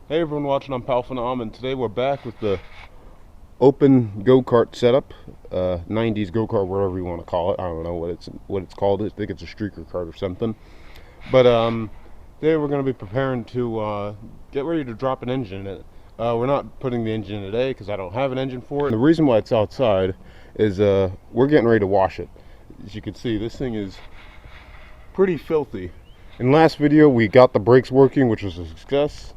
Hey everyone watching, I'm powphenom, and today we're back with the open go-kart setup, 90s go-kart, whatever you want to call it. I don't know what it's called. I think it's a streaker kart or something. But today we're going to be preparing to get ready to drop an engine in it. We're not putting the engine in today because I don't have an engine for it. And the reason why it's outside is we're getting ready to wash it. As you can see, this thing is pretty filthy. In last video we got the brakes working, which was a success.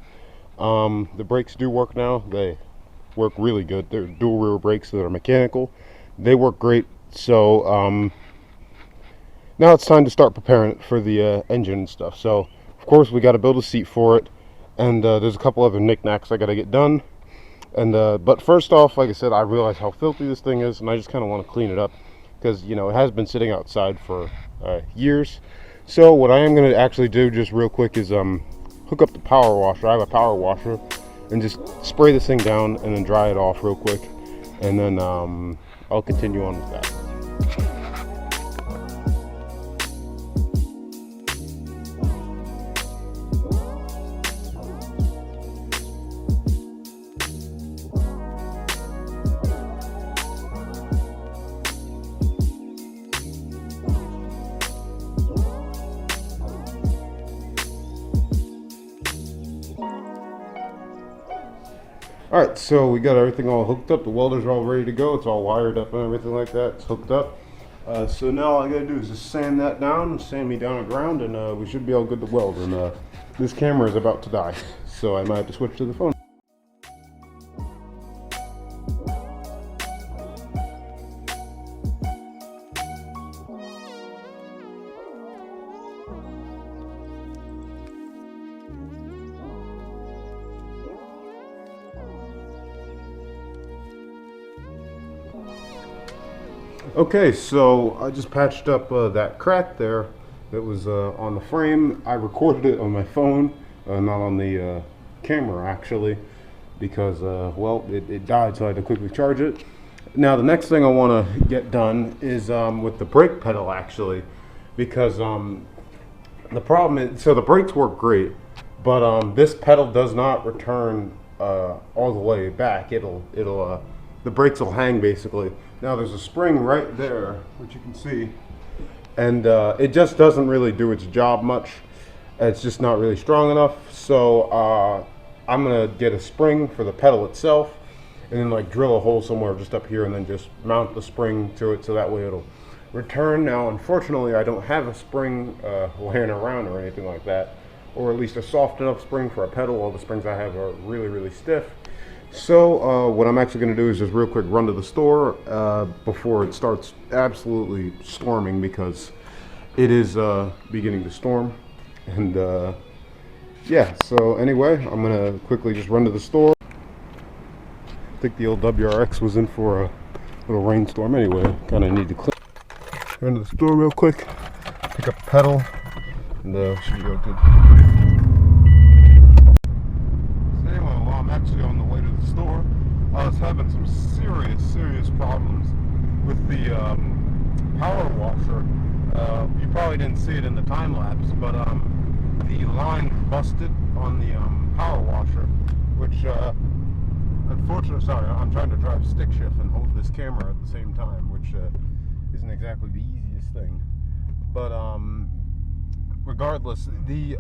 The brakes do work now. They work really good. They're dual rear brakes that are mechanical. They work great. So now it's time to start preparing it for the engine and stuff. So of course we got to build a seat for it, and there's a couple other knickknacks I got to get done. And but first off, like I said, I realize how filthy this thing is, and I just kind of want to clean it up because it has been sitting outside for years. So what I am going to actually do just real quick is hook up the power washer. I have a power washer, and just spray this thing down and then dry it off real quick, and then I'll continue on with that. Alright, so we got everything all hooked up. The welders are all ready to go. It's all wired up and everything like that. It's hooked up. So now all I gotta do is just sand that down, sand me down to ground, and we should be all good to weld. And this camera is about to die, so I might have to switch to the phone. Okay, so I just patched up that crack there that was on the frame. I recorded it on my phone, not on the camera actually, because well, it died, so I had to quickly charge it. Now the next thing I want to get done is with the brake pedal actually, because the problem is, so the brakes work great, but this pedal does not return all the way back. The brakes will hang basically. Now there's a spring right there, which you can see, and it just doesn't really do its job much. It's just not really strong enough. So I'm gonna get a spring for the pedal itself, and then like drill a hole somewhere just up here, and then just mount the spring to it, so that way it'll return. Now unfortunately I don't have a spring laying around or anything like that, or at least a soft enough spring for a pedal. All the springs I have are really stiff. So what I'm actually going to do is just real quick run to the store before it starts absolutely storming, because it is beginning to storm. And yeah, so anyway, I'm going to quickly just run to the store. I think the old WRX was in for a little rainstorm anyway. Kind of need to clean. Run to the store real quick, pick up a pedal, and should be all good. I'm actually on the way to the store. I was having some serious problems with the power washer. You probably didn't see it in the time lapse, but the line busted on the power washer, which unfortunately, sorry, I'm trying to drive stick shift and hold this camera at the same time, which isn't exactly the easiest thing. But regardless, the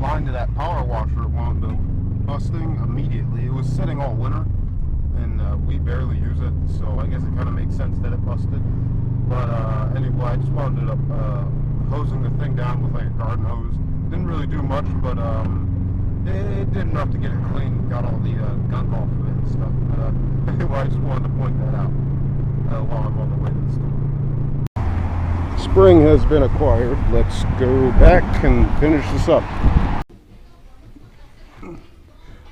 line to that power washer wound up busting immediately. It was sitting all winter, and we barely use it, so I guess it kind of makes sense that it busted. But anyway, I just wound up hosing the thing down with like a garden hose. Didn't really do much, but it did enough to get it clean, got all the gunk off of it and stuff. But anyway, I just wanted to point that out while I'm on the way to the store. Spring has been acquired. Let's go back and finish this up.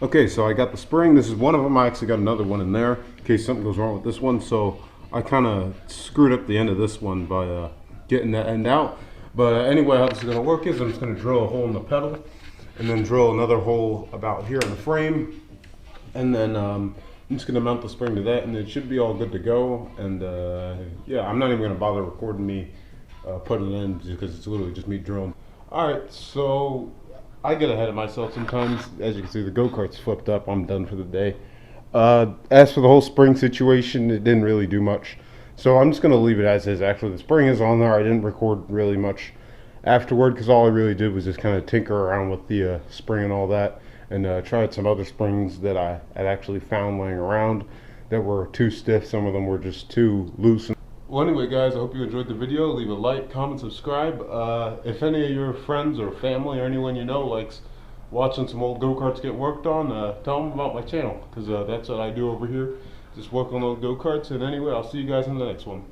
Okay, so I got the spring. This is one of them. I actually got another one in there in case something goes wrong with this one. So I kind of screwed up the end of this one by getting that end out. But anyway, how this is going to work is I'm just going to drill a hole in the pedal, and then drill another hole about here in the frame, and then I'm just going to mount the spring to that, and it should be all good to go. And yeah, I'm not even going to bother recording me putting it in, because it's literally just me drilling. All right, so I get ahead of myself sometimes. As you can see, the go-kart's flipped up. I'm done for the day. As for the whole spring situation, it didn't really do much. So I'm just going to leave it as is. Actually, the spring is on there. I didn't record really much afterward because all I really did was just kind of tinker around with the spring and all that, and tried some other springs that I had actually found laying around that were too stiff. Some of them were just too loose. Well, anyway, guys, I hope you enjoyed the video. Leave a like, comment, subscribe. If any of your friends or family or anyone you know likes watching some old go-karts get worked on, tell them about my channel, because that's what I do over here. Just work on old go-karts. And anyway, I'll see you guys in the next one.